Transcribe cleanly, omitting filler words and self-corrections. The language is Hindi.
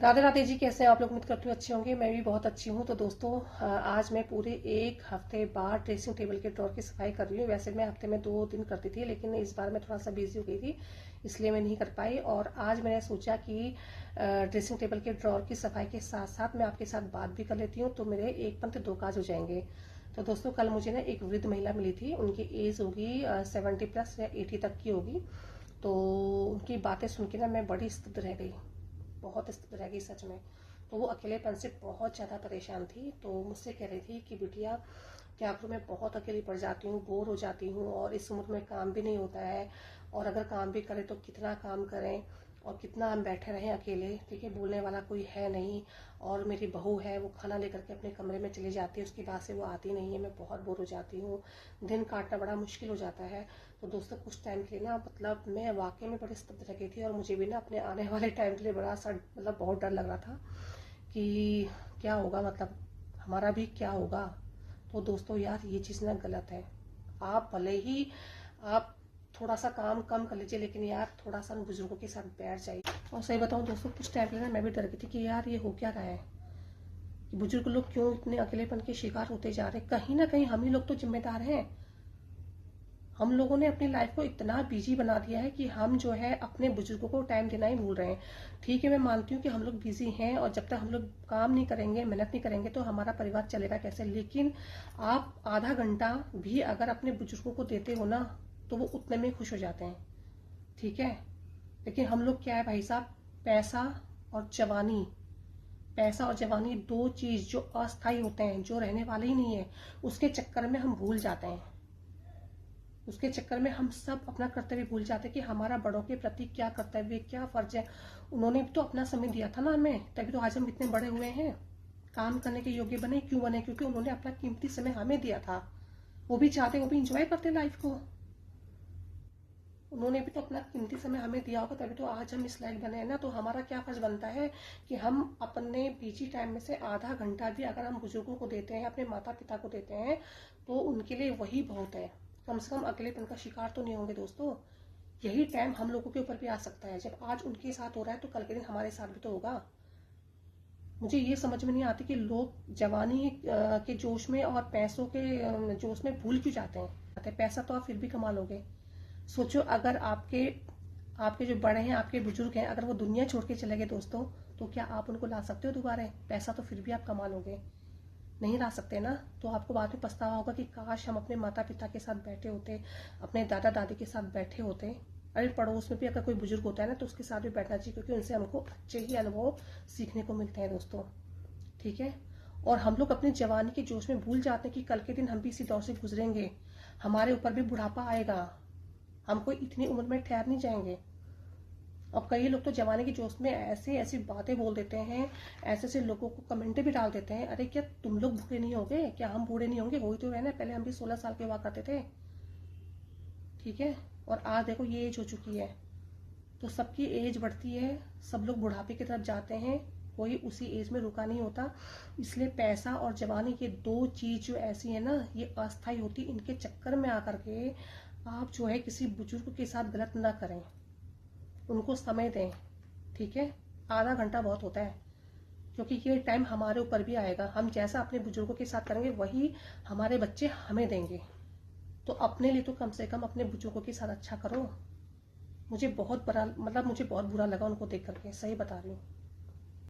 राधे राधे जी, कैसे हैं आप लोग? उम्मीद करती हूँ अच्छे होंगे। मैं भी बहुत अच्छी हूँ। तो दोस्तों, आज मैं पूरे एक हफ्ते बाद ड्रेसिंग टेबल के ड्रॉर की सफाई कर रही हूँ। वैसे मैं हफ्ते में 2 दिन करती थी, लेकिन इस बार मैं थोड़ा सा बिजी हो गई थी, इसलिए मैं नहीं कर पाई। और आज मैंने सोचा कि ड्रेसिंग टेबल के ड्रॉर की सफाई के साथ साथ मैं आपके साथ बात भी कर लेती हूँ, तो मेरे एक पंथ दो काज हो जाएंगे। तो दोस्तों, कल मुझे ना एक वृद्ध महिला मिली थी। उनकी एज होगी 70+ या 80 तक की होगी। तो उनकी बातें सुन के ना मैं बड़ी स्तब्ध रह गई, बहुत स्थित रह गई सच में। तो वो अकेलेपन से बहुत ज़्यादा परेशान थी। तो मुझसे कह रही थी कि बिटिया, क्या करूँ, मैं बहुत अकेली पड़ जाती हूँ, बोर हो जाती हूँ, और इस उम्र में काम भी नहीं होता है, और अगर काम भी करें तो कितना काम करें, और कितना हम बैठे रहें अकेले, ठीक है, बोलने वाला कोई है नहीं। और मेरी बहू है, वो खाना लेकर के अपने कमरे में चली जाती है, उसके बाद से वो आती नहीं है। मैं बहुत बोर हो जाती हूँ, दिन काटना बड़ा मुश्किल हो जाता है। तो दोस्तों, कुछ टाइम के लिए ना, मतलब मैं वाकई में बड़ी स्तब्ध रह गई थी, और मुझे भी ना अपने आने वाले टाइम के लिए बड़ा सा, मतलब बहुत डर लग रहा था कि क्या होगा, मतलब हमारा भी क्या होगा। तो दोस्तों यार, ये चीज़ ना गलत है। आप भले ही आप थोड़ा सा काम कम कर लीजिए, लेकिन यार थोड़ा सा बुजुर्गों के साथ बैठ जाइए। और सही बताऊं दोस्तों, कुछ टाइम पहले ना मैं भी डर गई थी कि यार ये हो क्या रहा है, कि बुजुर्ग लोग क्यों इतने अकेलेपन के शिकार होते जा रहे हैं। कहीं ना कहीं हम ही लोग तो जिम्मेदार हैं। हम लोगों ने अपनी लाइफ को इतना बिजी बना दिया है कि हम जो है अपने बुजुर्गों को टाइम देना ही भूल रहे हैं। ठीक है, मैं मानती हूँ कि हम लोग बिजी हैं, और जब तक हम लोग काम नहीं करेंगे, मेहनत नहीं करेंगे, तो हमारा परिवार चलेगा कैसे। लेकिन आप आधा घंटा भी अगर अपने बुजुर्गों को देते हो ना, तो वो उतने में खुश हो जाते हैं, ठीक है। लेकिन हम लोग क्या है भाई साहब, पैसा और जवानी, पैसा और जवानी दो चीज जो अस्थायी होते हैं, जो रहने वाले ही नहीं है, उसके चक्कर में हम भूल जाते हैं। उसके चक्कर में हम सब अपना कर्तव्य भूल जाते हैं कि हमारा बड़ों के प्रति क्या कर्तव्य, क्या फर्ज है। उन्होंने भी तो अपना समय दिया था ना हमें, तभी तो आज हम इतने बड़े हुए हैं, काम करने के योग्य बने। क्यों बने? क्योंकि उन्होंने अपना कीमती समय हमें दिया था। वो भी चाहते, वो भी इंजॉय करते लाइफ को। उन्होंने भी तो अपना कीमती समय हमें दिया होगा, तभी तो आज हम इस लायक बने हैं ना। तो हमारा क्या फर्ज बनता है कि हम अपने बिजी टाइम में से आधा घंटा भी अगर हम बुजुर्गों को देते हैं, अपने माता पिता को देते हैं, तो उनके लिए वही बहुत है। कम से कम अकेलेपन का शिकार तो नहीं होंगे दोस्तों। यही टाइम हम लोगों के ऊपर भी आ सकता है। जब आज उनके साथ हो रहा है, तो कल के दिन हमारे साथ भी तो होगा। मुझे ये समझ में नहीं आती कि लोग जवानी के जोश में और पैसों के जोश में भूल क्यों जाते हैं। पैसा तो आप फिर भी कमा लोगे। सोचो, अगर आपके आपके जो बड़े हैं, आपके बुजुर्ग हैं, अगर वो दुनिया छोड़ के चले गए दोस्तों, तो क्या आप उनको ला सकते हो दोबारा? पैसा तो फिर भी आप कमा लोगे, नहीं ला सकते ना। तो आपको बाद में पछतावा होगा कि काश हम अपने माता पिता के साथ बैठे होते, अपने दादा दादी के साथ बैठे होते। अरे पड़ोस में भी अगर कोई बुजुर्ग होता है ना, तो उसके साथ भी बैठना चाहिए, क्योंकि उनसे हमको अच्छे ही अनुभव सीखने को मिलते हैं दोस्तों, ठीक है। और हम लोग अपनी जवानी के जोश में भूल जाते हैं कि कल के दिन हम भी इसी दौर से गुजरेंगे, हमारे ऊपर भी बुढ़ापा आएगा, हम कोई इतनी उम्र में ठहर नहीं जाएंगे। और कई लोग तो जवानी के जोश में ऐसे ऐसी बातें बोल देते हैं, ऐसे ऐसे लोगों को कमेंट भी डाल देते हैं, अरे क्या तुम लोग बूढ़े नहीं होंगे? क्या हम बूढ़े नहीं होंगे? वही तो रहना, पहले हम भी 16 साल के हुआ करते थे, ठीक है। और आज देखो ये एज हो चुकी है। तो सबकी एज बढ़ती है, सब लोग बुढ़ापे की तरफ जाते हैं, कोई उसी एज में रुका नहीं होता। इसलिए पैसा और जवानी, ये दो चीज जो ऐसी है ना, ये अस्थायी होती। इनके चक्कर में आकर के आप जो है किसी बुजुर्ग के साथ गलत ना करें, उनको समय दें, ठीक है। आधा घंटा बहुत होता है, क्योंकि ये टाइम हमारे ऊपर भी आएगा। हम जैसा अपने बुजुर्गों के साथ करेंगे, वही हमारे बच्चे हमें देंगे। तो अपने लिए तो कम से कम अपने बुजुर्गों के साथ अच्छा करो। मुझे बहुत बुरा लगा उनको देख करके, सही बता रही हूँ।